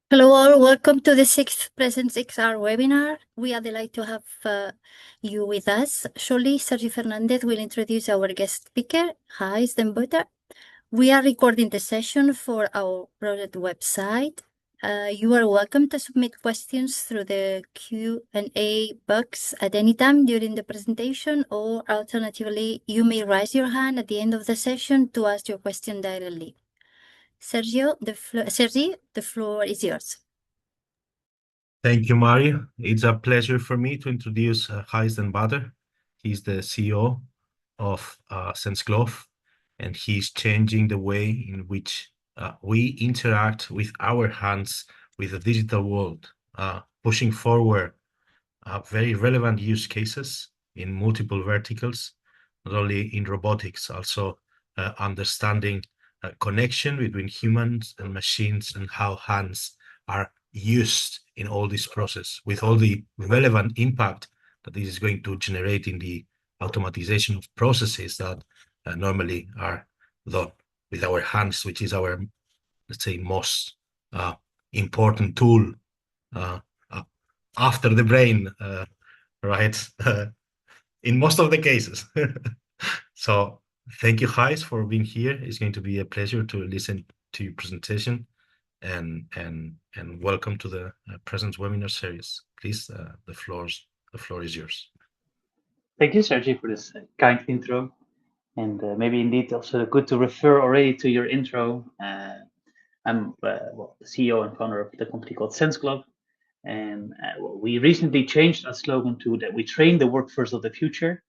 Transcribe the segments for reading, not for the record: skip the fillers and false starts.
Hello all, welcome to the sixth Presence XR webinar. We are delighted to have you with us. Shortly, Sergio Fernandez will introduce our guest speaker, Gijs den Butter. We are recording the session for our project website. You are welcome to submit questions through the Q&A box at any time during the presentation, or alternatively, you may raise your hand at the end of the session to ask your question directly. Sergio, the floor is yours. Thank you, Mario. It's a pleasure for me to introduce Gijs den Butter. He's the CEO of SenseGlove, and he's changing the way in which we interact with our hands with the digital world, pushing forward very relevant use cases in multiple verticals, not only in robotics, also understanding connection between humans and machines and how hands are used in all this process, with all the relevant impact that this is going to generate in the automatization of processes that normally are done with our hands, which is our, let's say, most important tool after the brain, right? In most of the cases. So thank you, Gijs, for being here. It's going to be a pleasure to listen to your presentation, and welcome to the Presence webinar series. Please, the floor is yours. Thank you, Sergi, for this kind intro. And maybe indeed also good to refer already to your intro. I'm the CEO and founder of the company called SenseGlove. And we recently changed our slogan to that we train the workforce of the future.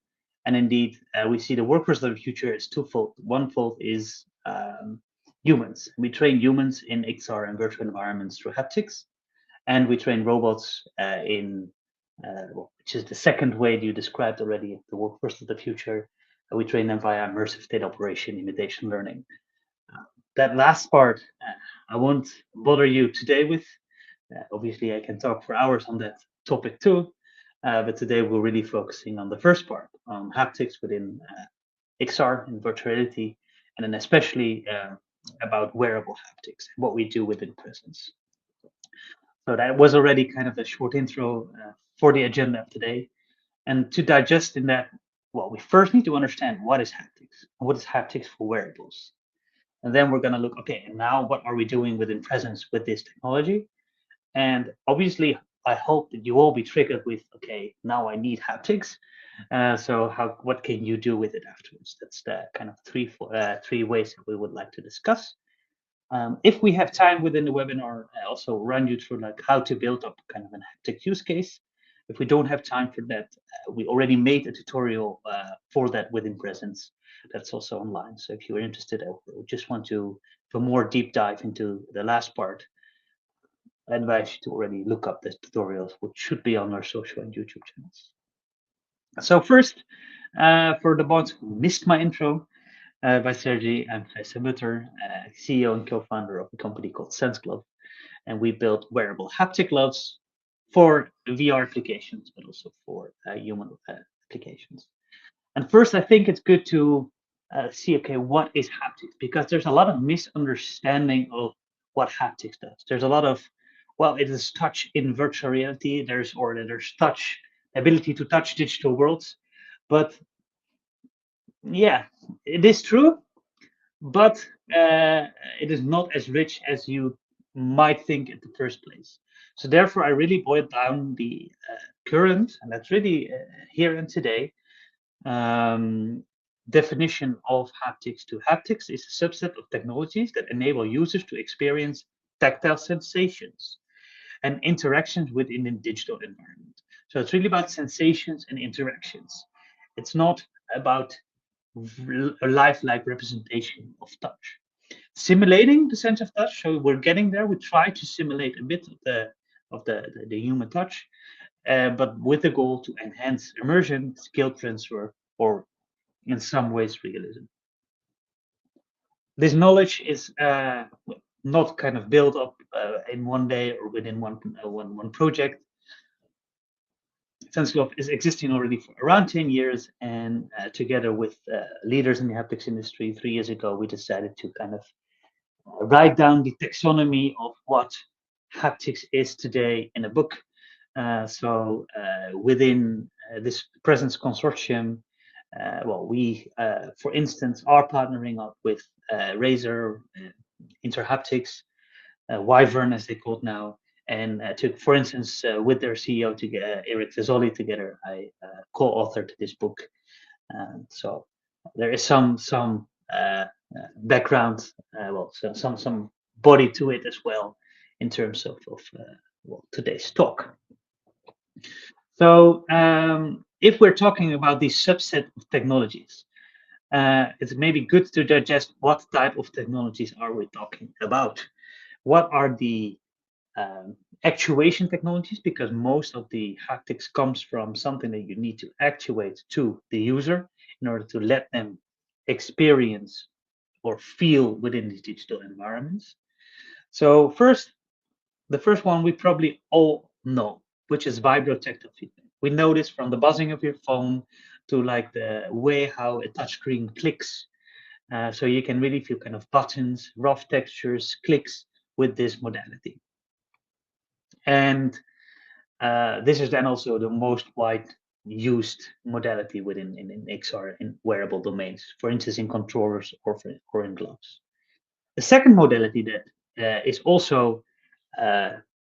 And indeed, we see the workforce of the future as twofold. One fold is humans. We train humans in XR and virtual environments through haptics. And we train robots which is the second way you described already, the workforce of the future. We train them via immersive data operation, imitation learning. That last part, I won't bother you today with. Obviously, I can talk for hours on that topic too, but today we're really focusing on the first part, on haptics within XR and virtual reality, and then especially about wearable haptics, what we do within Presence. So that was already kind of a short intro for the agenda of today. And to digest in that, well, we first need to understand what is haptics, and what is haptics for wearables. And then we're going to look, okay, and now what are we doing within Presence with this technology? And obviously, I hope that you all be triggered with, okay, now I need haptics. So what can you do with it afterwards? That's the kind of three ways that we would like to discuss. If we have time within the webinar, I also run you through like how to build up kind of an haptic use case. If we don't have time for that, we already made a tutorial for that within Presence. That's also online. So if you're interested or just want to do a more deep dive into the last part, I advise you to already look up the tutorials, which should be on our social and YouTube channels. So first, for the ones who missed my intro, by Sergi, I'm Gijs den Butter, CEO and co-founder of a company called SenseGlove, and we build wearable haptic gloves for VR applications, but also for human applications. And first, I think it's good to see, okay, what is haptics? Because there's a lot of misunderstanding of what haptics does. There's a lot of, well, it is touch in virtual reality. There's touch, ability to touch digital worlds, but yeah, it is true, but it is not as rich as you might think at the first place. So therefore, I really boiled down the current, and that's really here and today, definition of haptics to haptics is a subset of technologies that enable users to experience tactile sensations and interactions within a digital environment. So it's really about sensations and interactions. It's not about a lifelike representation of touch. Simulating the sense of touch, so we're getting there. We try to simulate a bit of the human touch, but with the goal to enhance immersion, skill transfer, or in some ways realism. This knowledge is not kind of built up in one day or within one project. SenseGlove is existing already for around 10 years, and together with leaders in the haptics industry, 3 years ago, we decided to kind of write down the taxonomy of what haptics is today in a book. Within this Presence Consortium, we, for instance, are partnering up with Razer, Interhaptics, Wyvern, as they call it now, and for instance, with their CEO, Eric Fezoli, together, I co-authored this book. So there is some background, some body to it as well, in terms of today's talk. So if we're talking about this subset of technologies, it's maybe good to digest what type of technologies are we talking about. What are the actuation technologies? Because most of the haptics comes from something that you need to actuate to the user in order to let them experience or feel within these digital environments. So the first one we probably all know, which is vibrotactile feedback. We know this from the buzzing of your phone to like the way how a touchscreen clicks. So you can really feel kind of buttons, rough textures, clicks with this modality. And this is then also the most wide used modality within in XR in wearable domains, for instance, in controllers or in gloves. The second modality that is also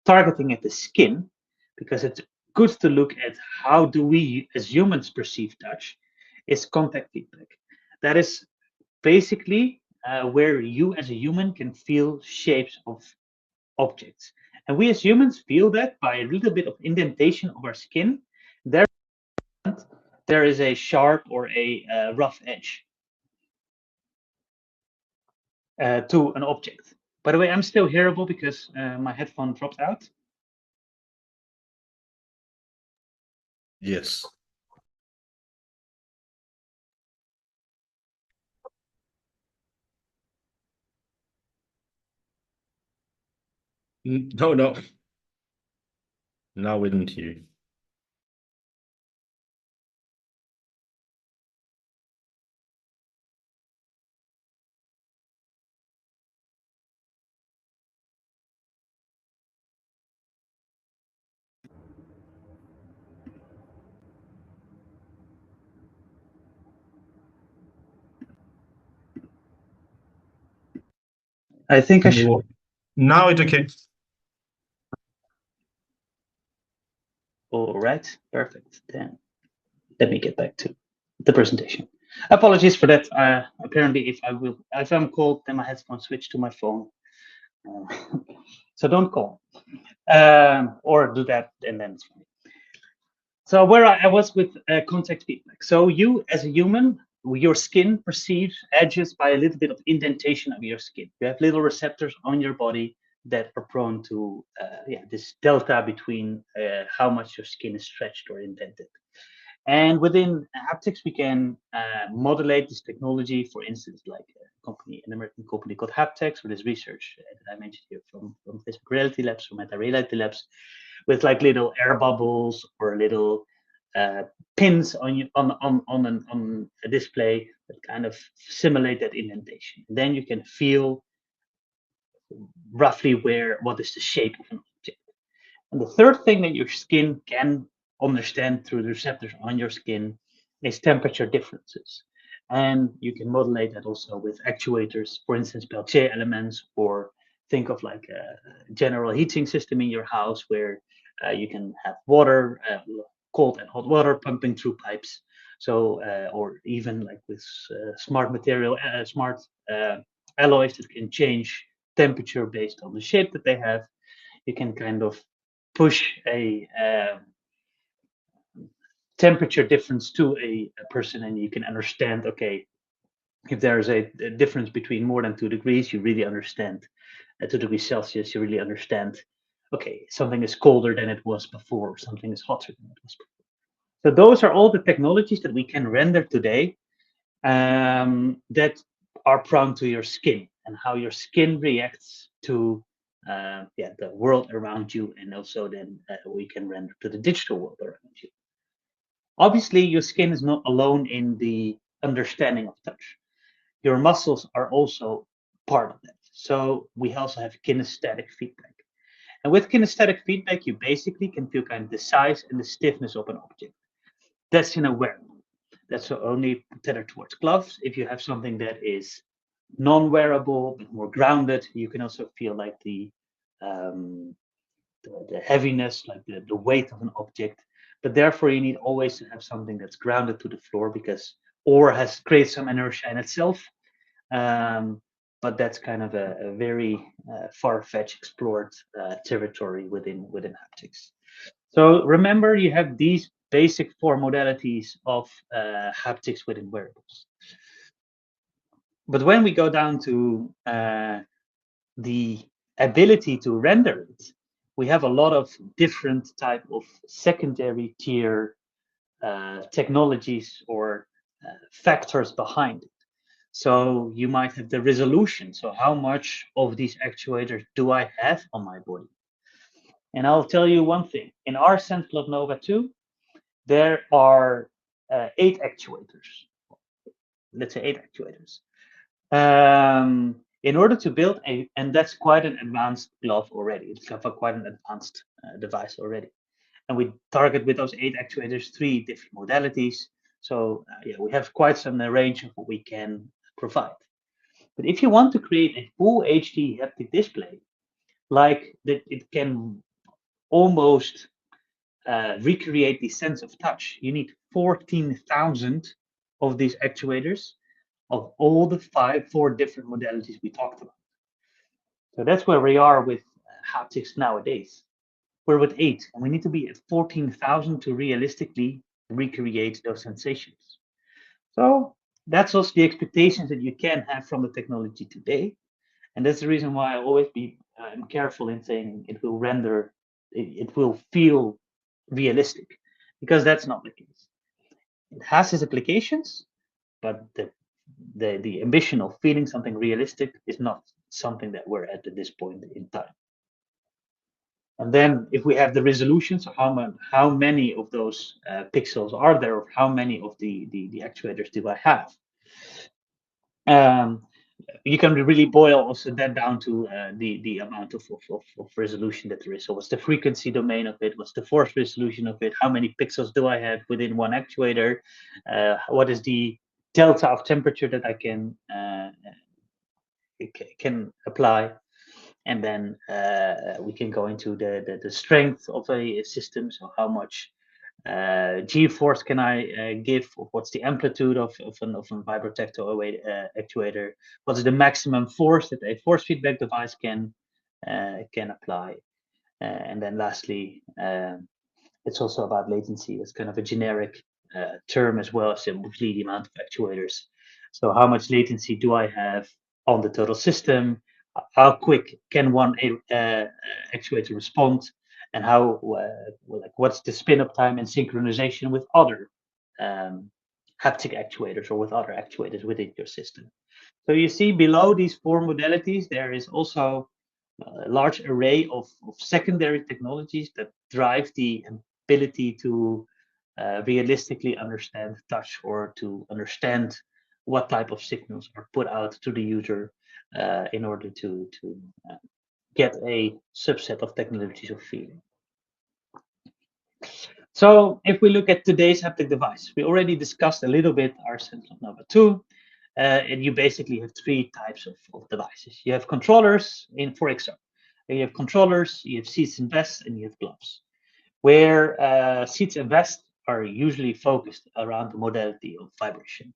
targeting at the skin, because it's good to look at how do we as humans perceive touch, is contact feedback. That is basically where you as a human can feel shapes of objects. And we as humans feel that by a little bit of indentation of our skin, there is a sharp or a rough edge to an object. By the way, I'm still hearable because my headphone dropped out. Yes. No, no. Now we didn't hear you. I think I should. Now it's okay. All right, perfect. Then let me get back to the presentation. Apologies for that. Apparently, if I'm called, then my headphones switch to my phone. So don't call, or do that, and then it's fine. So where I was with contact feedback. So you, as a human, your skin perceives edges by a little bit of indentation of your skin. You have little receptors on your body that are prone to this delta between how much your skin is stretched or indented. And within haptics, we can modulate this technology. For instance, like an American company called Haptics, with this research that I mentioned here from Facebook Reality Labs, from Meta Reality Labs, with like little air bubbles or little pins on a display that kind of simulate that indentation. And then you can feel roughly what is the shape of an object. And the third thing that your skin can understand through the receptors on your skin is temperature differences. And you can modulate that also with actuators, for instance, Peltier elements, or think of like a general heating system in your house where you can have water, cold and hot water pumping through pipes. So, or even like with smart alloys that can change temperature based on the shape that they have. You can kind of push a temperature difference to a person, and you can understand, okay, if there's a difference between more than 2 degrees, you really understand, 2 degrees Celsius, you really understand, okay, something is colder than it was before, or something is hotter than it was before. So those are all the technologies that we can render today that are prone to your skin and how your skin reacts to the world around you, and also then we can render to the digital world around you. Obviously, your skin is not alone in the understanding of touch. Your muscles are also part of that. So we also have kinesthetic feedback. And with kinesthetic feedback, you basically can feel kind of the size and the stiffness of an object. That's in a wearable. That's only tethered towards gloves. If you have something that is non-wearable but more grounded, you can also feel like the heaviness, like the weight of an object. But therefore, you need always to have something that's grounded to the floor, because or has created some inertia in itself. But that's kind of a very far-fetched explored territory within haptics. So remember, you have these basic 4 modalities of haptics within wearables. But when we go down to the ability to render it, we have a lot of different type of secondary tier technologies or factors behind it. So you might have the resolution. So how much of these actuators do I have on my body? And I'll tell you one thing. In our SenseCloud Nova 2, there are 8 actuators. Let's say 8 actuators. In order to build and that's quite an advanced glove already. It's quite an advanced device already. And we target with those 8 actuators 3 different modalities. So yeah, we have quite some range of what we can provide. But if you want to create a full HD haptic display, like that, it can almost recreate the sense of touch. You need 14,000 of these actuators of all the 4 different modalities we talked about. So that's where we are with haptics nowadays. We're with 8, and we need to be at 14,000 to realistically recreate those sensations. So that's also the expectations that you can have from the technology today. And that's the reason why I always I'm careful in saying it will render, it will feel realistic, because that's not the case. It has its applications, but the ambition of feeling something realistic is not something that we're at this point in time. And then if we have the resolution, so how many of those pixels are there, or how many of the actuators do I have? You can really boil also that down to the amount of resolution that there is. So what's the frequency domain of it? What's the force resolution of it? How many pixels do I have within one actuator? What is the delta of temperature that I can apply? And then we can go into the strength of a system. So how much G-force can I give? What's the amplitude of an vibrotactile actuator? What's the maximum force that a force feedback device can apply? And then lastly, it's also about latency. It's kind of a generic term as well as simply the amount of actuators. So how much latency do I have on the total system? How quick can one actuator respond? And how what's the spin-up time and synchronization with other haptic actuators or with other actuators within your system. So you see below these 4 modalities, there is also a large array of secondary technologies that drive the ability to realistically understand touch, or to understand what type of signals are put out to the user in order to get a subset of technologies of feeling. So if we look at today's haptic device, we already discussed a little bit our SenseCloud Nova 2, and you basically have 3 types of devices. You have controllers for XR. You have controllers, you have seats and vests, and you have gloves. Where seats and vests are usually focused around the modality of vibration.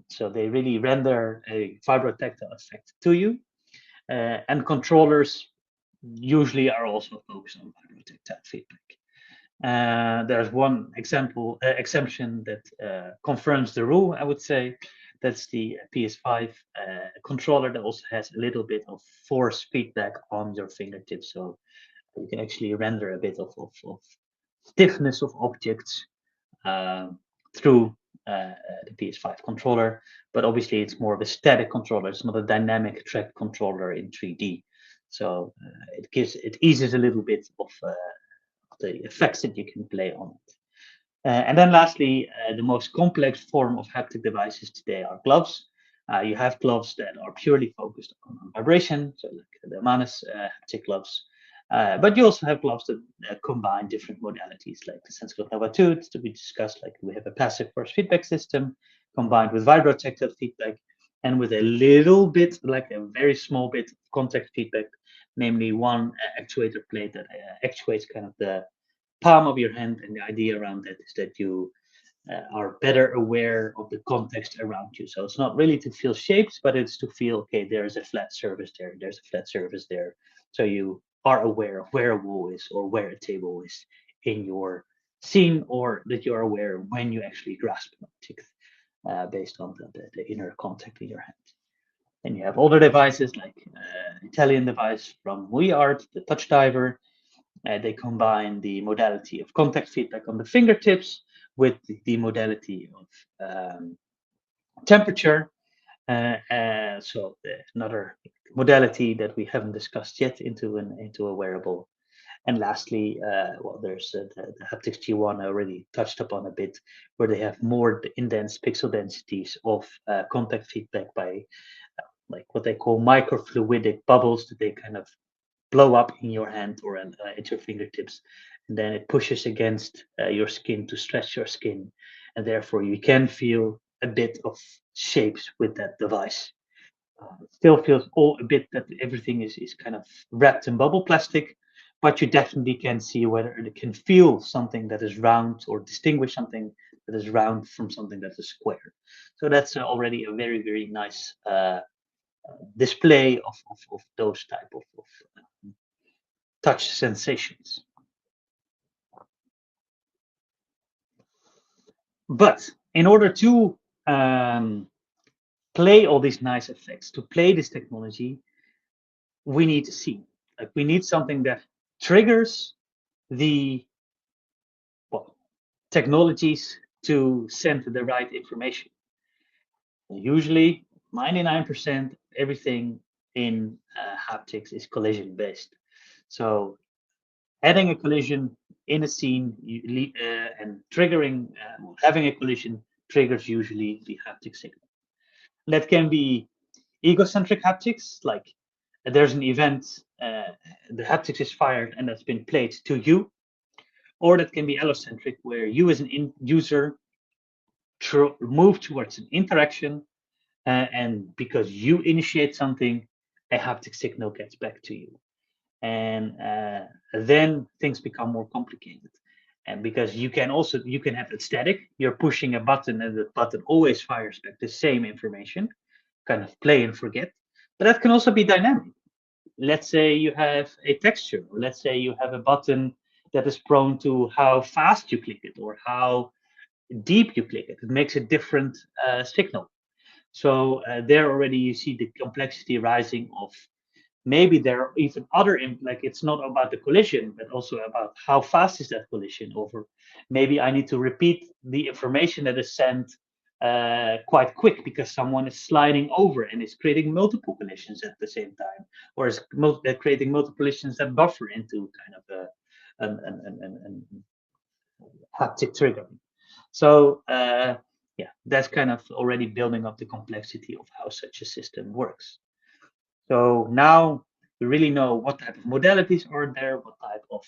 So they really render a vibrotactile effect to you. And controllers usually are also focused on vibrotactile feedback. There's one exemption that confirms the rule, I would say. That's the PS5 controller that also has a little bit of force feedback on your fingertips. So you can actually render a bit of stiffness of objects through the PS5 controller. But obviously, it's more of a static controller. It's not a dynamic track controller in 3D. So it eases a little bit of the effects that you can play on it. And then lastly, the most complex form of haptic devices today are gloves. You have gloves that are purely focused on vibration, so like the Manus haptic gloves. But you also have gloves that combine different modalities, like the SenseGlove Nova 2 that we discussed. Like we have a passive force feedback system combined with vibrotactile feedback and with a little bit, like a very small bit of contact feedback, namely one actuator plate that actuates kind of the palm of your hand. And the idea around that is that you are better aware of the context around you. So it's not really to feel shapes, but it's to feel, okay, there's a flat surface there, there's a flat surface there. So you are aware of where a wall is or where a table is in your scene, or that you are aware when you actually grasp an object based on the inner contact in your hand. And you have other devices like Italian device from WeArt, the Touch Diver. They combine the modality of contact feedback on the fingertips with the modality of temperature. So another modality that we haven't discussed yet into a wearable. And lastly, well, there's the Haptics G1 I already touched upon a bit, where they have more indents pixel densities of contact feedback by like what they call microfluidic bubbles that they kind of blow up in your hand or at your fingertips, and then it pushes against your skin to stretch your skin, and therefore you can feel a bit of shapes with that device. It still feels all a bit that everything is kind of wrapped in bubble plastic, but you definitely can see whether it can feel something that is round or distinguish something that is round from something that is square. So that's already a very, very nice display of those type of touch sensations. But in order to play all these nice effects, to play this technology, we need to see. Like we need something that triggers the technologies to send the right information. Usually, 99% everything in haptics is collision based. So adding a collision in a scene and triggering, having a collision triggers usually the haptic signal. That can be egocentric haptics, like there's an event, the haptics is fired and that's been played to you, or that can be allocentric, where you as an user move towards an interaction, and because you initiate something, a haptic signal gets back to you. And then things become more complicated. And because you can have it static, you're pushing a button and the button always fires back the same information, kind of play and forget. But that can also be dynamic. Let's say you have a texture, or let's say you have a button that is prone to how fast you click it or how deep you click it. It makes a different signal. So there already you see the complexity rising of maybe there are even other, like it's not about the collision, but also about how fast is that collision over. Maybe I need to repeat the information that is sent quite quick because someone is sliding over and is creating multiple collisions at the same time, or is creating multiple collisions that buffer into kind of an haptic triggering. So yeah, that's kind of already building up the complexity of how such a system works. So now we really know what type of modalities are there, what type of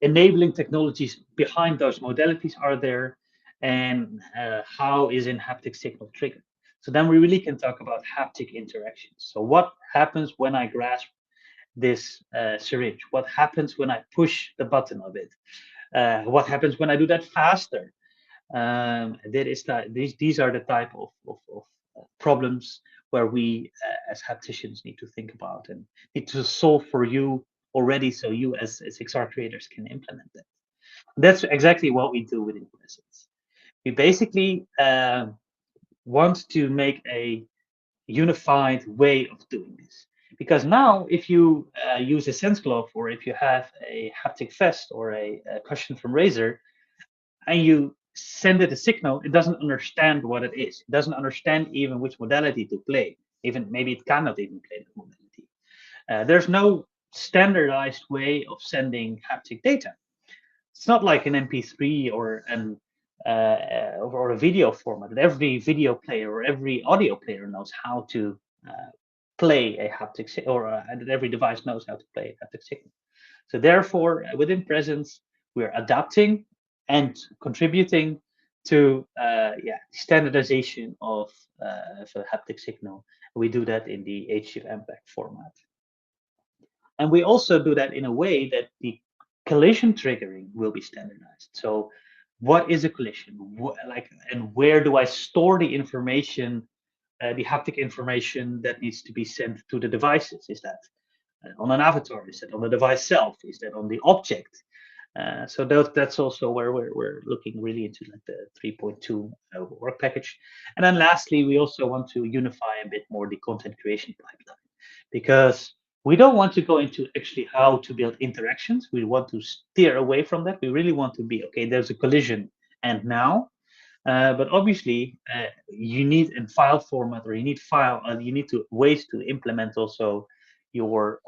enabling technologies behind those modalities are there, and how is in haptic signal triggered. So then we really can talk about haptic interactions. So what happens when I grasp this syringe? What happens when I push the button of it? What happens when I do that faster? These are the type of problems where we as hapticians need to think about and need to solve for you already, so you as XR creators can implement that. That's exactly what we do within Presence. We basically want to make a unified way of doing this. Because now, if you use a SenseGlove, or if you have a haptic vest or a cushion from Razer, and you send it a signal, it doesn't understand what it is. It doesn't understand even which modality to play. Even maybe it cannot even play that modality. There's no standardized way of sending haptic data. It's not like an MP3 or a video format that every video player or every audio player knows how to play a haptic signal, or that every device knows how to play a haptic signal. So therefore, within Presence, we're adapting and contributing to standardization of a haptic signal. We do that in the HGF-MPEG format. And we also do that in a way that the collision triggering will be standardized. So what is a collision? And where do I store the information, the haptic information that needs to be sent to the devices? Is that on an avatar? Is that on the device itself? Is that on the object? So that's also where we're looking really into like the 3.2 work package. And then lastly, we also want to unify a bit more the content creation pipeline, because we don't want to go into actually how to build interactions. We want to steer away from that. We really want to be, okay, there's a collision and now, but obviously you need in file format, or you need ways to implement also your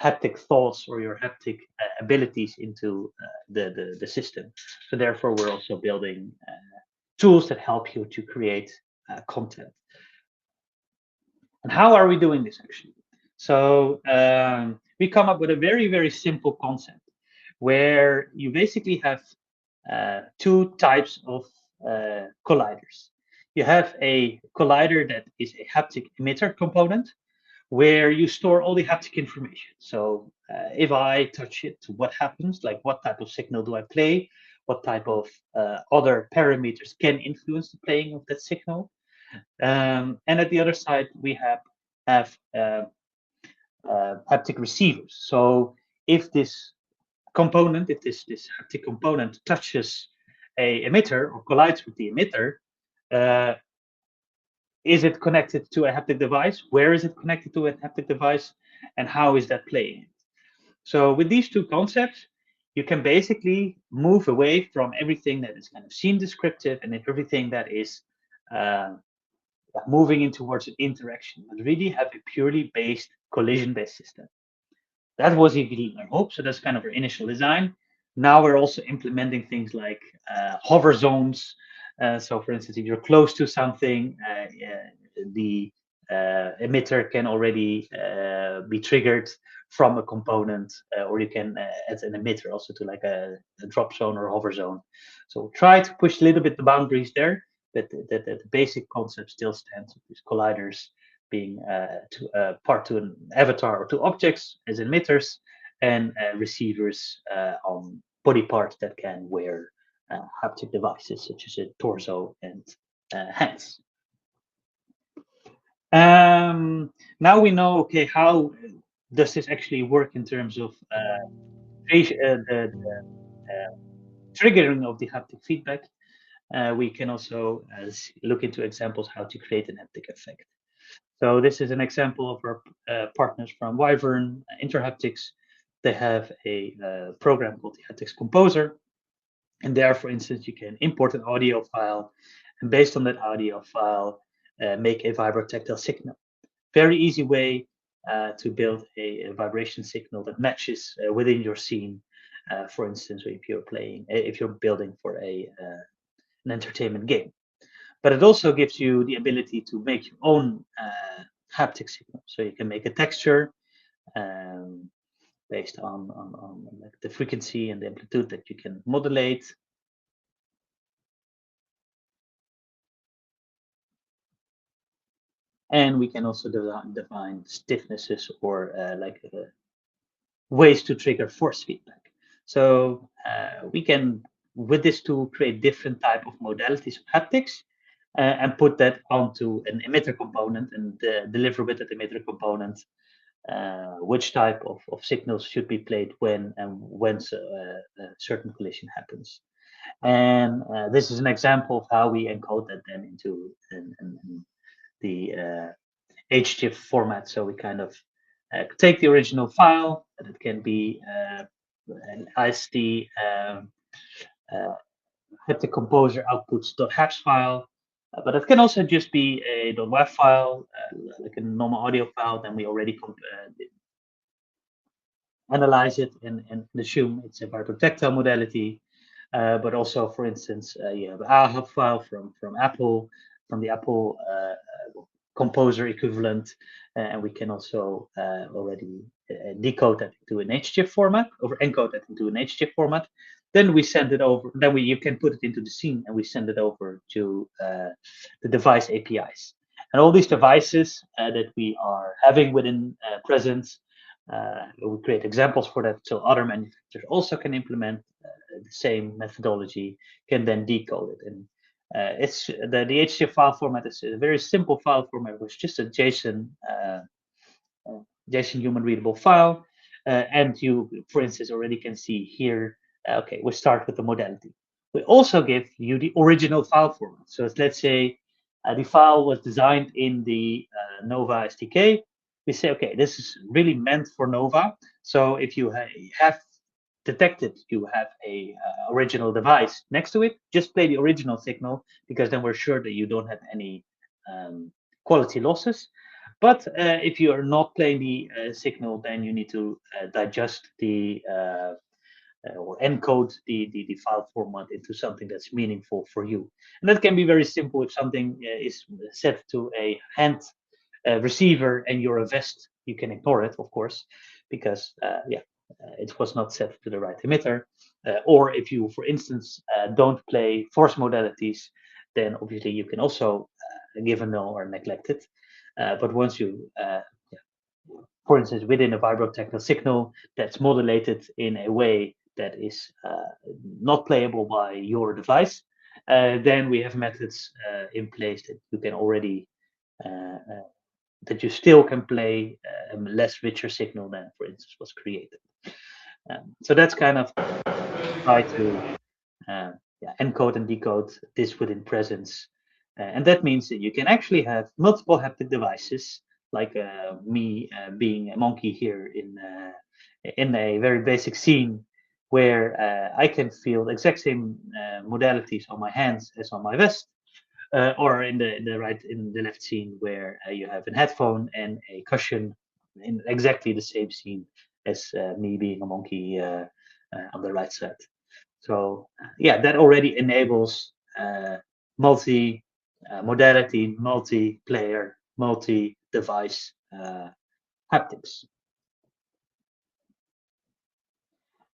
haptic thoughts or your haptic abilities into the system. So therefore, we're also building tools that help you to create content. And how are we doing this actually? So we come up with a very, very simple concept where you basically have two types of colliders. You have a collider that is a haptic emitter component, where you store all the haptic information. So if I touch it, what happens? Like what type of signal do I play? What type of other parameters can influence the playing of that signal? And at the other side, we have haptic receivers. So if this component, if this haptic component touches a emitter or collides with the emitter, is it connected to a haptic device? Where is it connected to a haptic device? And how is that playing? So with these two concepts, you can basically move away from everything that is kind of scene descriptive and everything that is moving in towards an interaction, but really have a purely based collision-based system. That was even our hope. So that's kind of our initial design. Now we're also implementing things like hover zones. So for instance, if you're close to something, the emitter can already be triggered from a component, or you can add an emitter also to like a drop zone or hover zone. So try to push a little bit the boundaries there, but the basic concept still stands with these colliders being part to an avatar or to objects as emitters, and receivers on body parts that can wear haptic devices such as a torso and hands. Now we know, okay, how does this actually work in terms of the triggering of the haptic feedback. We can also look into examples how to create an haptic effect. So this is an example of our partners from Wyvern, Interhaptics. They have a program called the Haptics Composer. And there, for instance, you can import an audio file, and based on that audio file, make a vibrotactile signal. Very easy way to build a vibration signal that matches within your scene. For instance, if you're building for an entertainment game. But it also gives you the ability to make your own haptic signal. So you can make a texture based on like the frequency and the amplitude that you can modulate. And we can also define stiffnesses or ways to trigger force feedback. So we can, with this tool, create different type of modalities of haptics and put that onto an emitter component and deliver with that emitter component which type of signals should be played when and when a certain collision happens. And this is an example of how we encode that then into the HGIF format. So we kind of take the original file, and it can be an ISD haptic composer outputs.haps file, but it can also just be a .wav file, like a normal audio file. Then we already analyze it and assume it's a vibrotactile modality. But also, for instance, you have a AHAP file from Apple, from the Apple composer equivalent, and we can also already decode that into an HGIF format, or encode that into an HGIF format. Then we send it over. Then you can put it into the scene, and we send it over to the device APIs. And all these devices that we are having within Presence, we create examples for that, so other manufacturers also can implement the same methodology, can then decode it. And it's the HTML file format is a very simple file format, which is just a JSON human readable file. And you, for instance, already can see here, okay, we start with the modality. We also give you the original file format. So let's say the file was designed in the Nova SDK. We say, okay, this is really meant for Nova. So if you have detected you have a original device next to it, just play the original signal, because then we're sure that you don't have any quality losses. But if you are not playing the signal, then you need to digest the or encode the file format into something that's meaningful for you. And that can be very simple. If something is set to a hand receiver and you're a vest, you can ignore it, of course, because it was not set to the right emitter. Or if you, for instance, don't play force modalities, then obviously you can also give a null or neglect it. But once you, for instance, within a vibrotectal signal that's modulated in a way that is not playable by your device, then we have methods in place that you can already that you still can play a less richer signal than, for instance, was created. So that's kind of try to encode and decode this within Presence. And that means that you can actually have multiple haptic devices, like me being a monkey here in a very basic scene where I can feel the exact same modalities on my hands as on my vest. Or in the left scene where you have a headphone and a cushion in exactly the same scene as me being a monkey on the right side. So that already enables multi-modality, multi-player, multi-device haptics.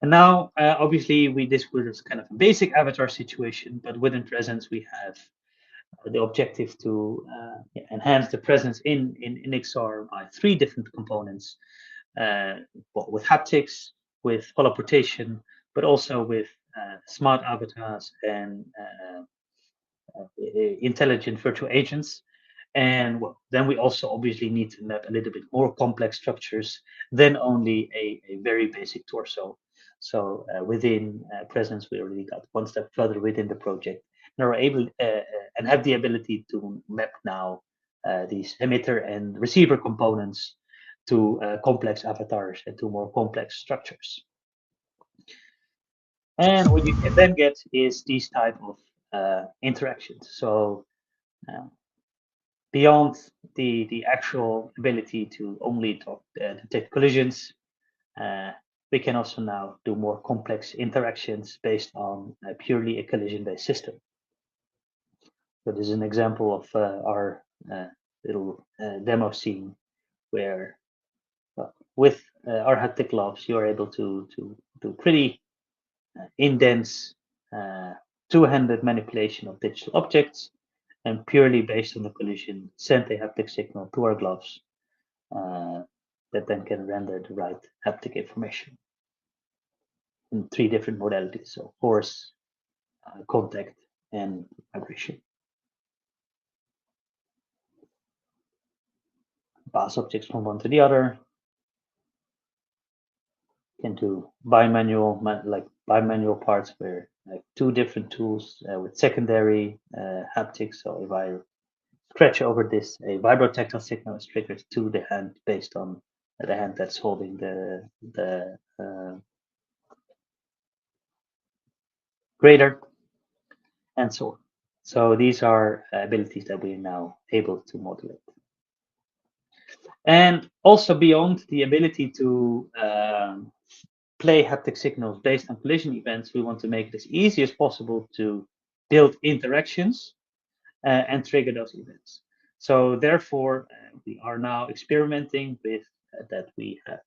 And now, obviously, this was kind of a basic avatar situation, but within Presence, we have the objective to enhance the presence in XR by 3 different components, with haptics, with holoportation, but also with smart avatars and intelligent virtual agents. And then we also obviously need to map a little bit more complex structures than only a very basic torso. So within Presence, we already got one step further within the project and are able and have the ability to map now these emitter and receiver components to complex avatars and to more complex structures. And what you can then get is these type of interactions. So beyond the actual ability to only detect collisions, we can also now do more complex interactions based on purely a collision-based system. So this is an example of our little demo scene where with our haptic gloves, you are able to do pretty in-dense two-handed manipulation of digital objects, and purely based on the collision, send a haptic signal to our gloves that then can render the right haptic information in 3 different modalities, so force, contact, and vibration. Pass objects from one to the other. Can do bimanual parts where like 2 different tools with secondary haptics. So if I scratch over this, a vibrotactile signal is triggered to the hand based on the hand that's holding the grader, and so on. So these are abilities that we are now able to modulate. And also beyond the ability to play haptic signals based on collision events, we want to make it as easy as possible to build interactions and trigger those events. So therefore, we are now experimenting with that. We have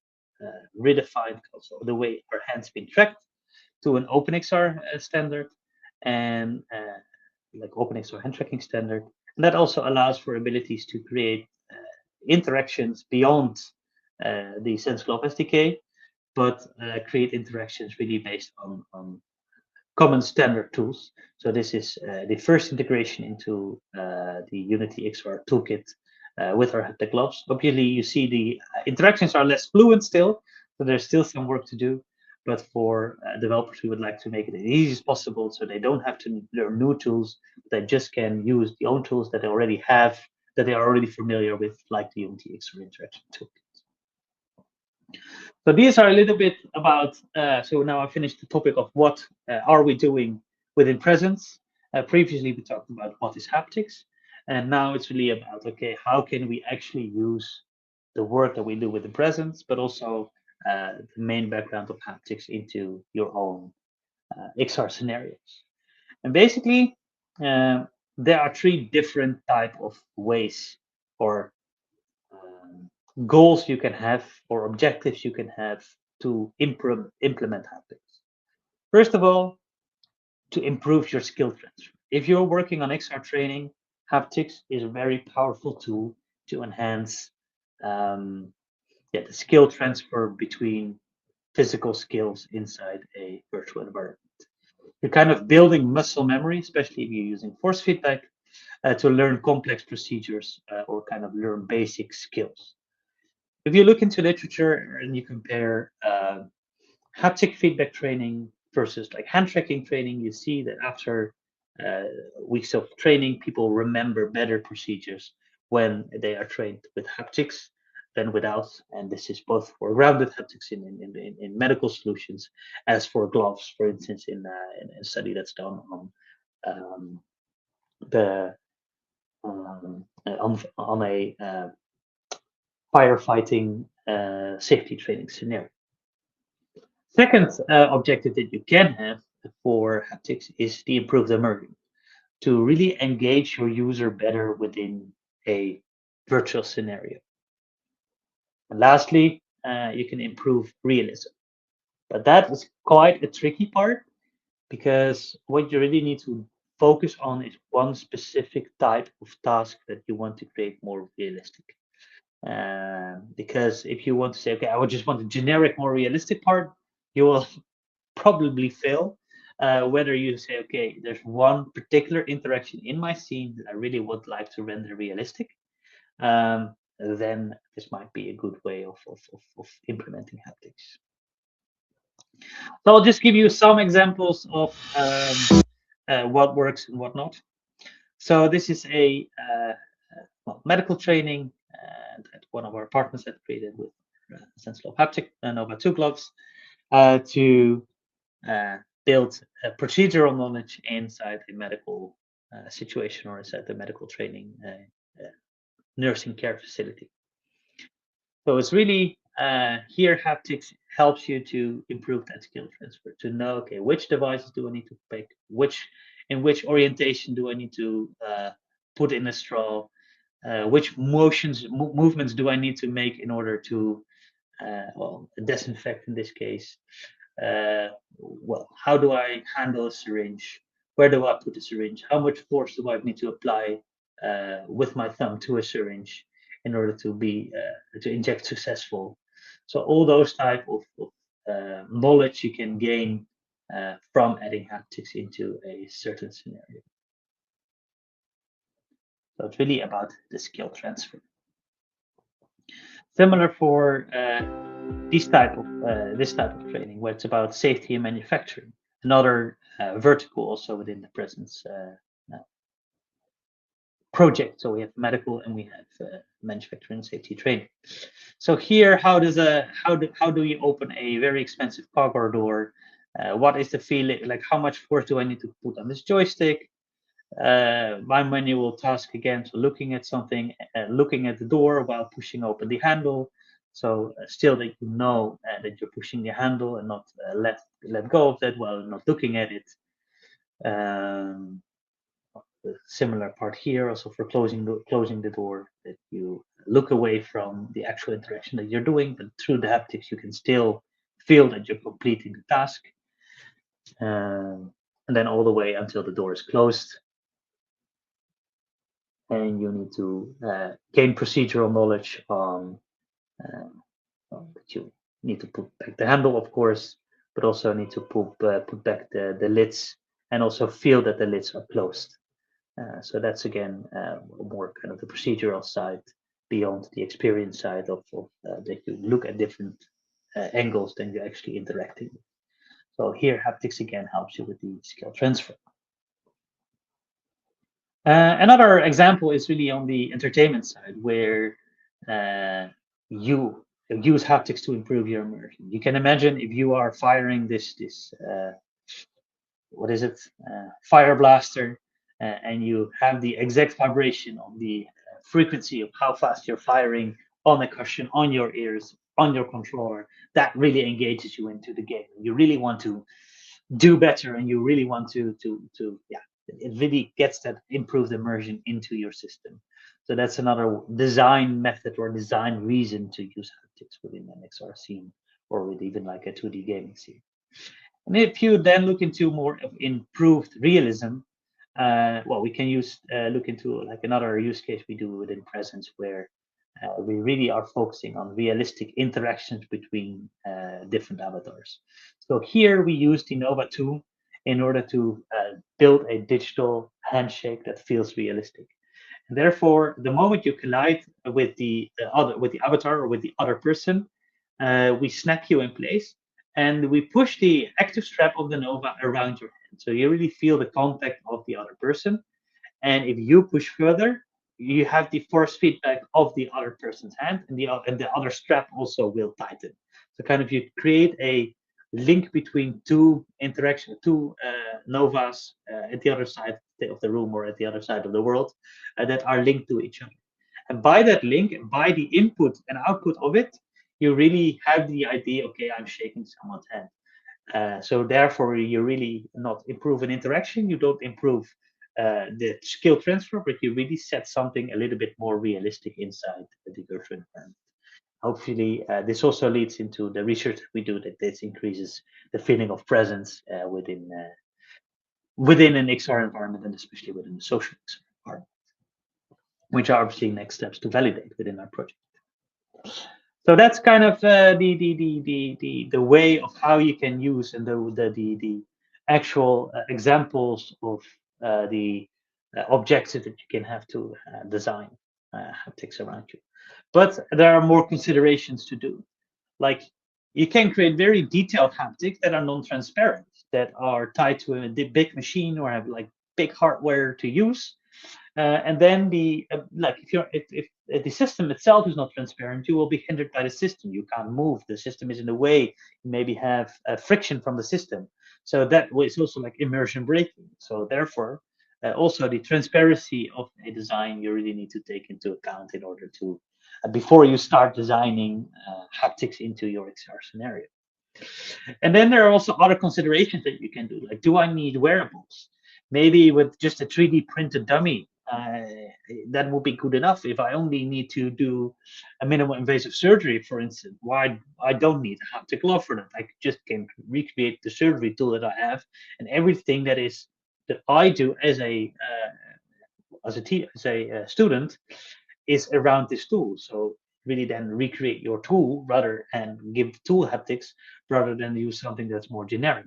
redefined also the way our hands been tracked to an OpenXR standard, and like OpenXR hand tracking standard. And that also allows for abilities to create interactions beyond the SenseGlove SDK, but create interactions really based on common standard tools. So this is the first integration into the Unity XR toolkit with our haptic gloves. Obviously, you see the interactions are less fluent still, so there's still some work to do. But for developers, we would like to make it as easy as possible so they don't have to learn new tools. They just can use the own tools that they already have, that they are already familiar with, like the Unity XR interaction toolkit. So these are a little bit about, so now I finished the topic of what are we doing within Presence. Previously, we talked about what is haptics. And now it's really about, okay, how can we actually use the work that we do with the Presence, but also the main background of haptics into your own XR scenarios. And basically, there are three different type of ways or goals you can have or objectives you can have to implement haptics. First of all, to improve your skill transfer. If you're working on XR training, haptics is a very powerful tool to enhance the skill transfer between physical skills inside a virtual environment. You're kind of building muscle memory, especially if you're using force feedback, to learn complex procedures or kind of learn basic skills. If you look into literature and you compare haptic feedback training versus like hand tracking training, you see that after weeks of training, people remember better procedures when they are trained with haptics than without. And this is both for grounded haptics in medical solutions as for gloves, for instance, in a study that's done on the on a firefighting safety training scenario. Second objective that you can have for haptics is the improved immersion, to really engage your user better within a virtual scenario. And lastly, you can improve realism. But that is quite a tricky part because what you really need to focus on is one specific type of task that you want to create more realistic. Because if you want to say, okay, I would just want a generic, more realistic part, you will probably fail. Whether you say, okay, there's one particular interaction in my scene that I really would like to render realistic, then this might be a good way of implementing haptics. So I'll just give you some examples of what works and what not. So this is a medical training that one of our partners had created with SenseGlove Haptic and Nova 2 gloves to build procedural knowledge inside a medical situation or inside the medical training nursing care facility. So it's really here haptics helps you to improve that skill transfer, to know, okay, which devices do I need to pick, in which orientation do I need to put in a straw, which movements do I need to make in order to well, disinfect in this case. Well, how do I handle a syringe? Where do I put the syringe? How much force do I need to apply with my thumb to a syringe in order to be to inject successful? So all those type of knowledge you can gain from adding haptics into a certain scenario. So it's really about the skill transfer. Similar for this type of training, where it's about safety in manufacturing, another vertical also within the Presence project. So we have medical and we have manufacturing safety training. So here, how do you open a very expensive cargo door? What is the feeling like? How much force do I need to put on this joystick? My manual task again, so looking at something, looking at the door while pushing open the handle, so still that you know that you're pushing the handle and not let go of that while not looking at it. the similar part here, also for closing the door, that you look away from the actual interaction that you're doing, but through the haptics you can still feel that you're completing the task. And then all the way until the door is closed, and you need to gain procedural knowledge on that you need to put back the handle, of course, but also need to put back the lids, and also feel that the lids are closed. So that's again more kind of the procedural side beyond the experience side of that you look at different angles than you're actually interacting with. So here haptics again helps you with the skill transfer. Another example is really on the entertainment side, where you use haptics to improve your immersion. You can imagine if you are firing this what is it, fire blaster, and you have the exact vibration of the frequency of how fast you're firing on a cushion, on your ears, on your controller. That really engages you into the game. You really want to do better, and you really want to yeah, it really gets that improved immersion into your system. So that's another design method or design reason to use haptics within an XR scene, or with even like a 2D gaming scene. And if you then look into more of improved realism, well, we can look into like another use case we do within Presence, where we really are focusing on realistic interactions between different avatars. So here we use the Nova 2 in order to build a digital handshake that feels realistic. And therefore, the moment you collide with the avatar or with the other person, we snap you in place, and we push the active strap of the Nova around your hand. So you really feel the contact of the other person. And if you push further, you have the force feedback of the other person's hand, and the other strap also will tighten. So kind of you create a link between two Novas at the other side of the room or at the other side of the world that are linked to each other. And by that link, by the input and output of it, you really have the idea, okay, I'm shaking someone's hand. So therefore, you really not improve an interaction. You don't improve the skill transfer, but you really set something a little bit more realistic inside the virtual environment. Hopefully, this also leads into the research that we do, that this increases the feeling of presence within an XR environment, and especially within the social XR environment, which are obviously next steps to validate within our project. So that's kind of the way of how you can use, and the actual examples of the objectives that you can have to design haptics around you. But there are more considerations to do. Like, you can create very detailed haptics that are non-transparent, that are tied to a big machine or have like big hardware to use. And then if the system itself is not transparent, you will be hindered by the system. You can't move. The system is in the way. You maybe have friction from the system. So that is also like immersion breaking. So therefore, also the transparency of a design you really need to take into account in order to before you start designing haptics into your XR scenario. And then there are also other considerations that you can do, like, do I need wearables? Maybe with just a 3D printed dummy, that would be good enough. If I only need to do a minimal invasive surgery, for instance, why I don't need a haptic glove for that. I just can recreate the surgery tool that I have, and everything that I do as a student is around this tool. So really then recreate your tool rather and give the tool haptics rather than use something that's more generic.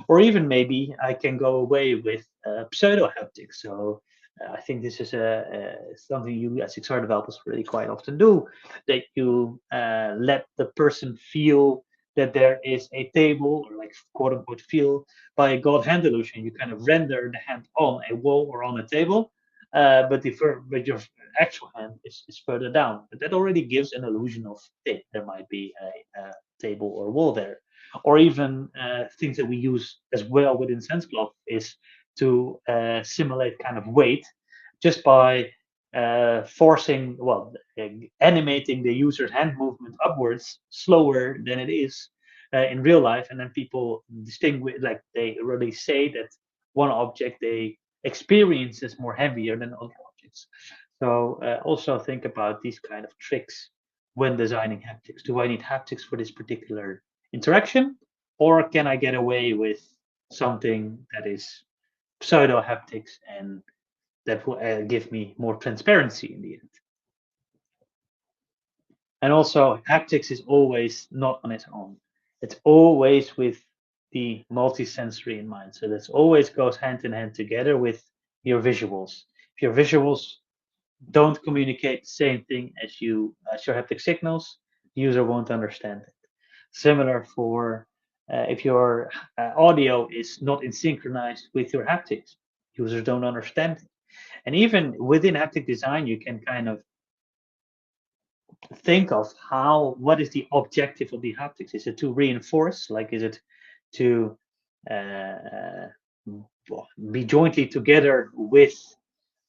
Or even maybe I can go away with pseudo haptics. So I think this is something you as XR developers really quite often do, that you let the person feel that there is a table, or like quote unquote feel by a God hand illusion. You kind of render the hand on a wall or on a table, but your actual hand is further down. But that already gives an illusion of there might be a table or wall there. Or even things that we use as well within SenseGlove is to simulate kind of weight just by animating the user's hand movement upwards slower than it is in real life. And then people distinguish, like they really say that one object they experience is more heavier than other objects. So also think about these kind of tricks when designing haptics. Do I need haptics for this particular interaction, or can I get away with something that is pseudo haptics and that will give me more transparency in the end? And also, haptics is always not on its own. It's always with the multisensory in mind. So that always goes hand in hand together with your visuals. If your visuals don't communicate the same thing as your haptic signals, the user won't understand it. Similar for if your audio is not in synchronized with your haptics, users don't understand it. And even within haptic design, you can kind of think of what is the objective of the haptics? Is it to reinforce? Like, is it to uh, be jointly together with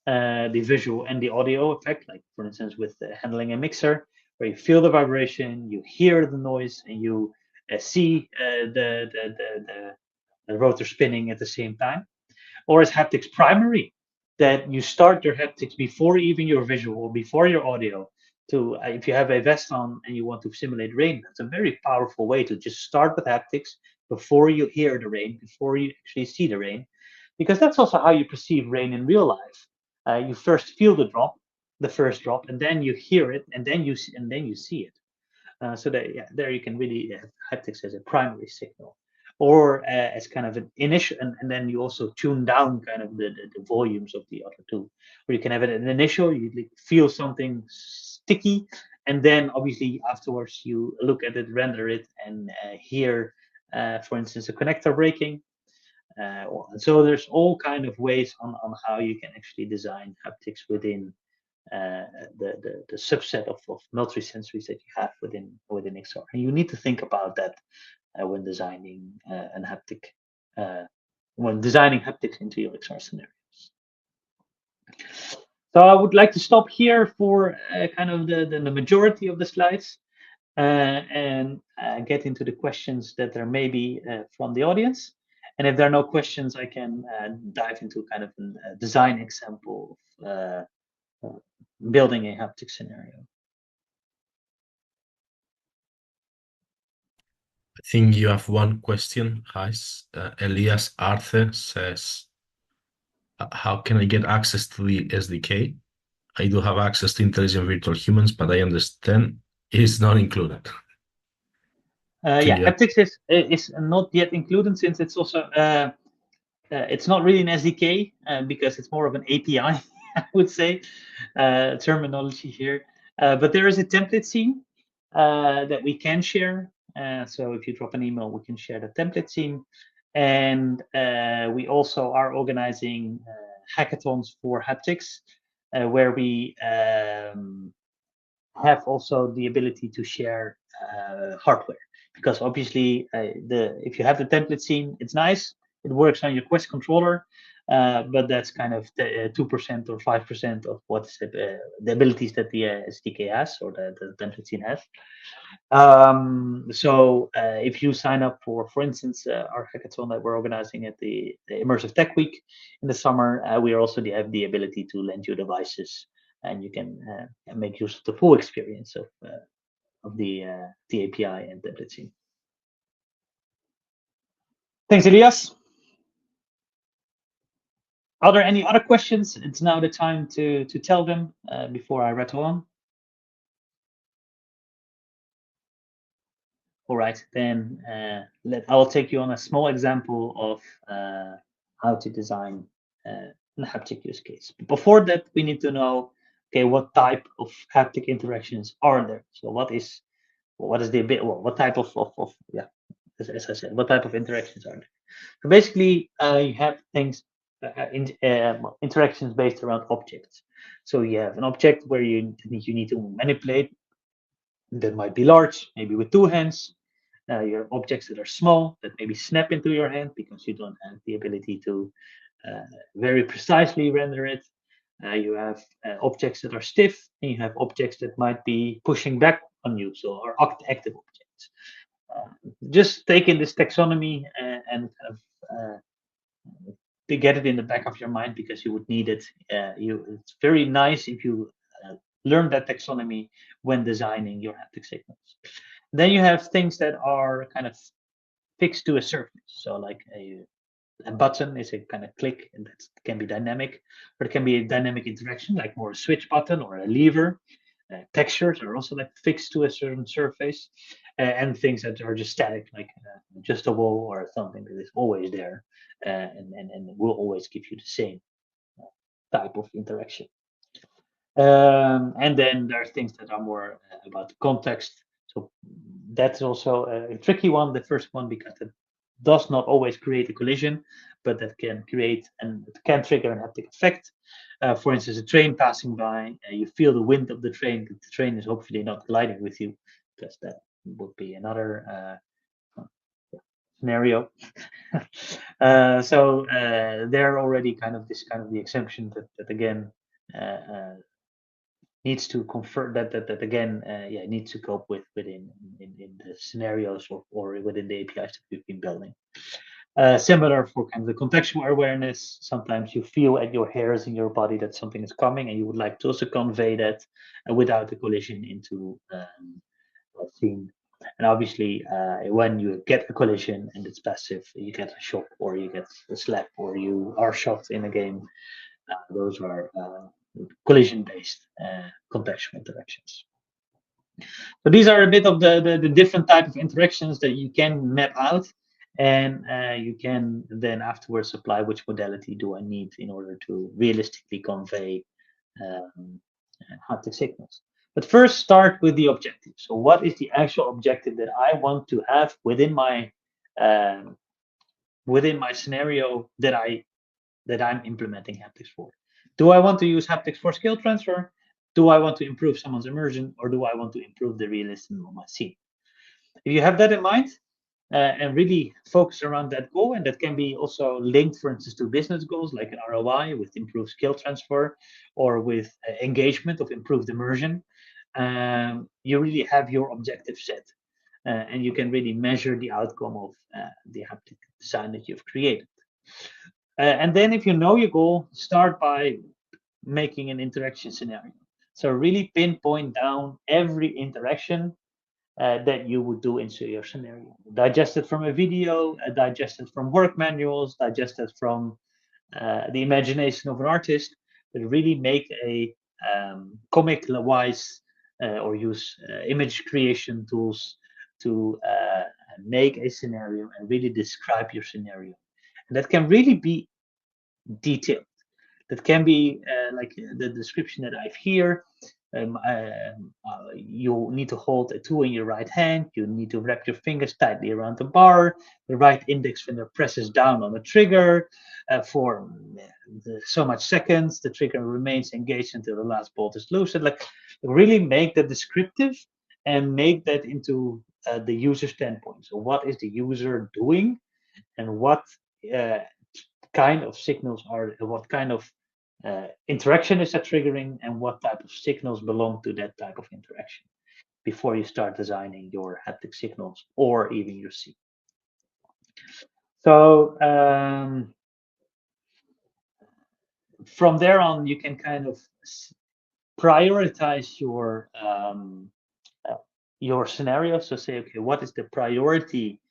the visual and the audio effect? Like, for instance, with handling a mixer, where you feel the vibration, you hear the noise, and you see the rotor spinning at the same time? Or is haptics primary, that you start your haptics before even your visual, before your audio? To if you have a vest on and you want to simulate rain, that's a very powerful way to just start with haptics before you hear the rain, before you actually see the rain, because that's also how you perceive rain in real life. You first feel the first drop, and then you hear it, and then you see it. So that, yeah, there you can really have haptics as a primary signal, or as kind of an initial, and then you also tune down kind of the volumes of the other two, where you can have it an initial, you feel something sticky, and then obviously afterwards you look at it, render it, and hear, for instance, a connector breaking. So there's all kind of ways on how you can actually design haptics within the subset of multi-sensories that you have within XR. And you need to think about that when designing an haptic, when designing haptics into your XR scenarios. So I would like to stop here for kind of the majority of the slides and get into the questions that there may be from the audience. And if there are no questions, I can dive into kind of a design example of building a haptic scenario. I think you have one question, Gijs. Elias Arthur says, how can I get access to the SDK? I do have access to intelligent virtual humans, but I understand it's not included. Yeah, Haptics is not yet included, since it's also it's not really an SDK because it's more of an API, I would say, terminology here. But there is a template scene that we can share. So if you drop an email, we can share the template scene. And we also are organizing hackathons for Haptics, where we have also the ability to share hardware. Because obviously, if you have the template scene, it's nice. It works on your Quest controller, but that's kind of 2% or 5% of what's the abilities that the SDK has, or the template scene has. So if you sign up for instance, our hackathon that we're organizing at the Immersive Tech Week in the summer, we also have the ability to lend you devices, and you can make use of the full experience of the API and template scene. Thanks, Elias. Are there any other questions? It's now the time to tell them before I rattle on. All right, then I will take you on a small example of how to design a haptic use case. But before that, we need to know, okay, what type of haptic interactions are there? So what is the what type of yeah, as I said, what type of interactions are there? So basically, you have things interactions based around objects. So you have an object where you need to manipulate. That might be large, maybe with two hands. You have objects that are small that maybe snap into your hand because you don't have the ability to very precisely render it. You have objects that are stiff, and you have objects that might be pushing back on you, so are active objects. Just taking this taxonomy and kind of to get it in the back of your mind because you would need it. It's very nice if you learn that taxonomy when designing your haptic signals. Then you have things that are kind of fixed to a surface. So like a button is a kind of click, and that can be dynamic, or it can be a dynamic interaction, like more a switch button or a lever. Textures are also like fixed to a certain surface, and things that are just static, like just a wall or something that is always there, and will always give you the same type of interaction. And then there are things that are more about the context. So that's also a tricky one, the first one, because it does not always create a collision, but that can create and it can trigger an haptic effect. For instance, a train passing by, you feel the wind of the train. The train is hopefully not colliding with you, because that would be another scenario. So they're already kind of this kind of the exemption that again needs to confirm that again needs to cope with within in the scenarios or within the APIs that we've been building. Similar for kind of the contextual awareness. Sometimes you feel at your hairs in your body that something is coming, and you would like to also convey that without a collision into a scene. And obviously, when you get a collision and it's passive, you get a shock or you get a slap or you are shocked in a game. Those are collision-based contextual interactions. So these are a bit of the different type of interactions that you can map out, and you can then afterwards apply which modality do I need in order to realistically convey haptic signals. But first, start with the objective. So what is the actual objective that I want to have within my scenario that I'm implementing haptics for? Do I want to use haptics for skill transfer? Do I want to improve someone's immersion, or do I want to improve the realism of my scene? If you have that in mind and really focus around that goal, and that can be also linked, for instance, to business goals like an ROI with improved skill transfer or with engagement of improved immersion, you really have your objective set. And you can really measure the outcome of the haptic design that you've created. And then if you know your goal, start by making an interaction scenario. So really pinpoint down every interaction that you would do into your scenario. Digest it from a video, digest it from work manuals, digest it from the imagination of an artist, but really make a comic-wise or use image creation tools to make a scenario and really describe your scenario. And that can really be detailed. That can be like the description that I've here. You need to hold a tool in your right hand. You need to wrap your fingers tightly around the bar. The right index finger presses down on the trigger for so much seconds. The trigger remains engaged until the last bolt is loosened. Like really make that descriptive and make that into the user standpoint. So what is the user doing, and what kind of signals are, what kind of interaction is that triggering, and what type of signals belong to that type of interaction before you start designing your haptic signals or even your scene. So from there on, you can kind of prioritize your scenario. So say, okay, what is the priority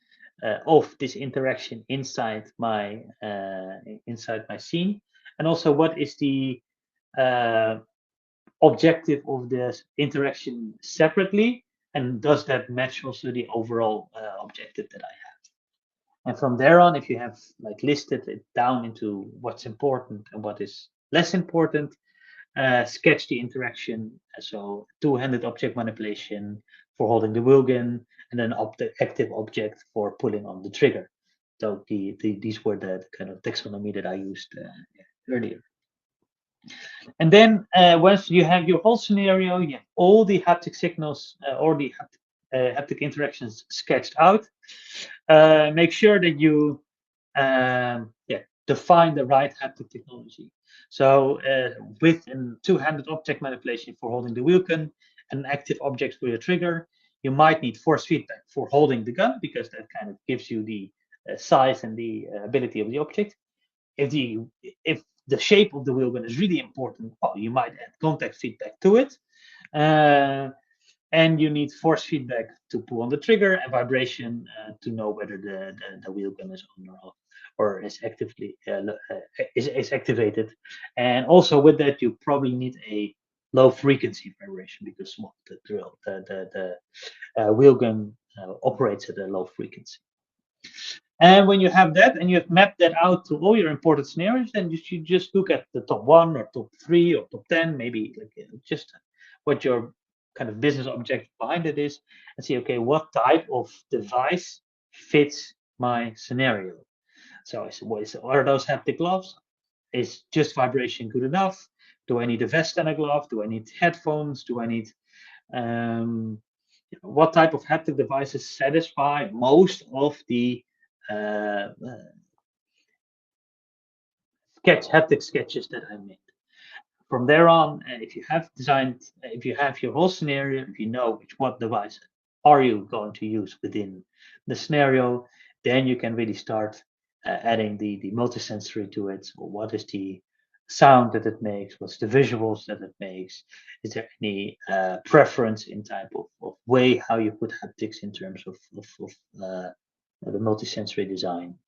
of this interaction inside my scene, and also what is the objective of this interaction separately, and does that match also the overall objective that I have? And from there on, if you have like listed it down into what's important and what is less important, sketch the interaction. So two-handed object manipulation for holding the wheel gun, and then active object for pulling on the trigger. So these were the kind of taxonomy that I used earlier. And then once you have your whole scenario, you have all the haptic signals or the haptic interactions sketched out. Make sure that you define the right haptic technology. So with a two-handed object manipulation for holding the wheel gun and an active object for your trigger, you might need force feedback for holding the gun, because that kind of gives you the size and the ability of the object. if the shape of the wheel gun is really important, well, you might add contact feedback to it. And you need force feedback to pull on the trigger and vibration to know whether the wheel gun is on or off, or is actively is activated. And also with that, you probably need a low frequency vibration because well, the wheel gun operates at a low frequency. And when you have that and you have mapped that out to all your important scenarios, then you should just look at the top 1 or top 3 or top 10, maybe like, just what your kind of business object behind it is, and see, okay, what type of device fits my scenario. So I said, are those haptic gloves? Is just vibration good enough? Do I need a vest and a glove? Do I need headphones? Do I need what type of haptic devices satisfy most of the haptic sketches that I made? From there on, if you have designed, if you have your whole scenario, if you know what device are you going to use within the scenario, then you can really start adding the multisensory to it. So what is the sound that it makes? What's the visuals that it makes? Is there any preference in type of way how you put haptics in terms of the multisensory design?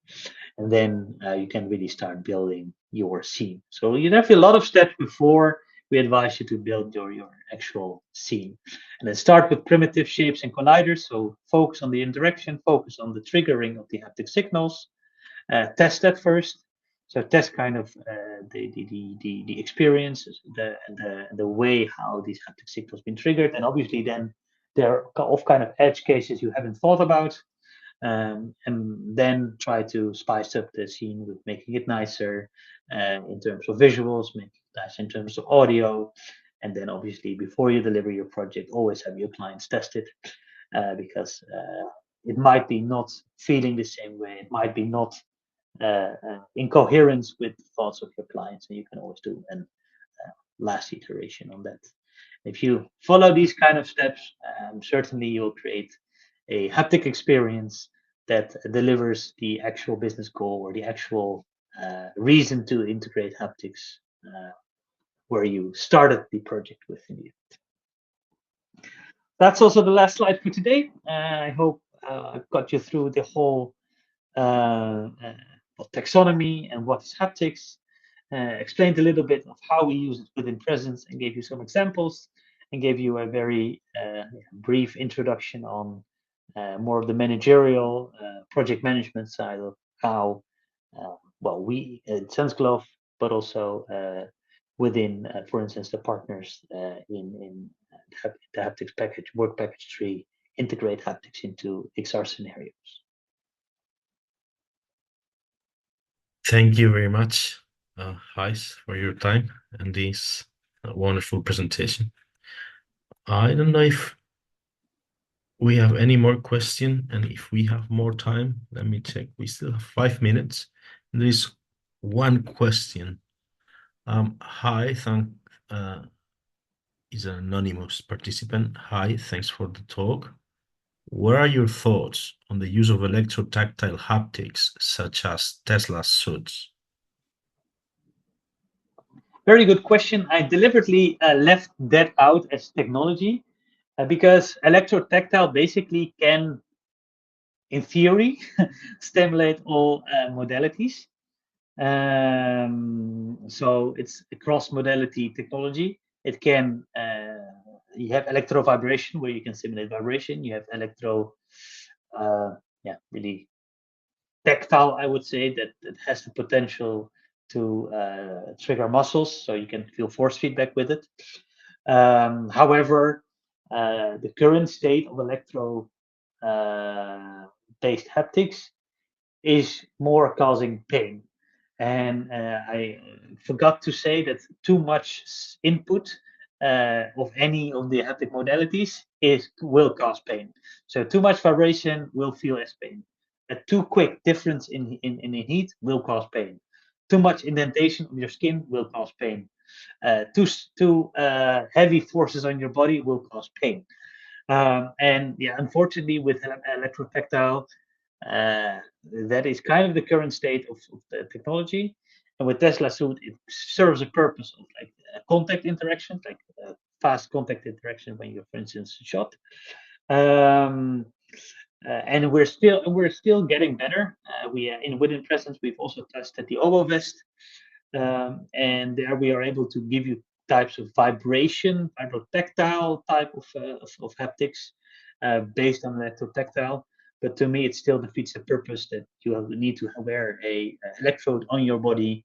And then you can really start building your scene. So you have a lot of steps before we advise you to build your actual scene. And then start with primitive shapes and colliders. So focus on the interaction, focus on the triggering of the haptic signals. Test that first. So test kind of the experience, the way how these haptic signals been triggered, and obviously then there are kind of edge cases you haven't thought about. And then try to spice up the scene with making it nicer in terms of visuals, making it nice in terms of audio, and then obviously before you deliver your project, always have your clients test it because it might be not feeling the same way, it might be not in coherence with the thoughts of your clients, and you can always do an last iteration on that. If you follow these kind of steps, certainly you'll create a haptic experience that delivers the actual business goal or the actual reason to integrate haptics where you started the project with in the end. That's also the last slide for today. I hope I've got you through the whole taxonomy and what is haptics, explained a little bit of how we use it within Presence, and gave you some examples, and gave you a very brief introduction on more of the managerial project management side of how well we at SenseGlove, but also within, for instance, the partners in the haptics package, work package 3, integrate haptics into XR scenarios. Thank you very much, Gijs, for your time and this wonderful presentation. I don't know if we have any more question, and if we have more time, let me check. We still have 5 minutes. There is one question. Hi, is an anonymous participant. Hi, thanks for the talk. What are your thoughts on the use of electrotactile haptics, such as Tesla's suits? Very good question. I deliberately left that out as technology because electrotactile basically can, in theory, stimulate all modalities. So it's a cross-modality technology. It can, you have electro vibration where you can simulate vibration. You have electro, really tactile, I would say, that has the potential to trigger muscles, so you can feel force feedback with it. However, the current state of electro based haptics is more causing pain. And I forgot to say that too much input of any of the haptic modalities will cause pain. So too much vibration will feel as pain. A too quick difference in heat will cause pain. Too much indentation of your skin will cause pain. Too heavy forces on your body will cause pain. And yeah, unfortunately, with electrotactile, that is kind of the current state of the technology. And with Tesla suit, it serves a purpose of like contact interactions, like fast contact interaction when you're, for instance, shot. And we're still getting better. Within Presence, we've also tested the Obo vest, and there we are able to give you types of vibration, vibrotactile type of haptics based on electrotactile. But to me, it still defeats the purpose that you need to wear a electrode on your body,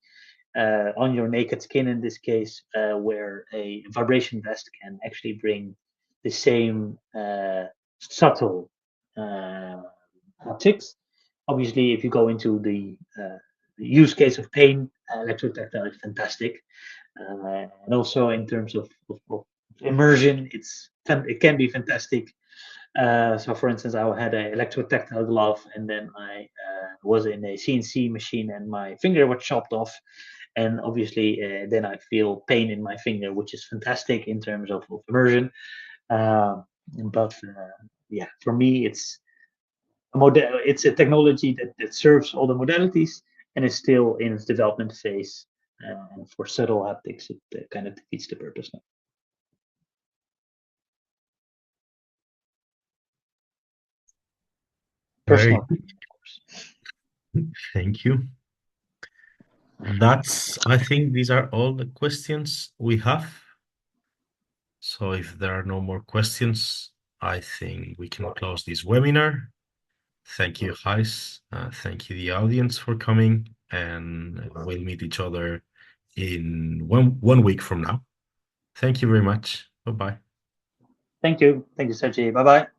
on your naked skin in this case, where a vibration vest can actually bring the same subtle haptics. Obviously, if you go into the use case of pain, electrotactile is fantastic. And also in terms of immersion, it can be fantastic. So for instance, I had an electrotactile glove, and then I was in a CNC machine and my finger was chopped off. And obviously, then I feel pain in my finger, which is fantastic in terms of immersion. But yeah, for me, it's a technology that serves all the modalities and is still in its development phase. And for subtle haptics, it kind of defeats the purpose now. Very, Personal, of course. thank you. I think these are all the questions we have. So if there are no more questions, I think we can close this webinar. Thank you, Gijs. Thank you, the audience, for coming, and we'll meet each other in one week from now. Thank you very much. Bye-bye. Thank you. Thank you, Sergey. Bye-bye.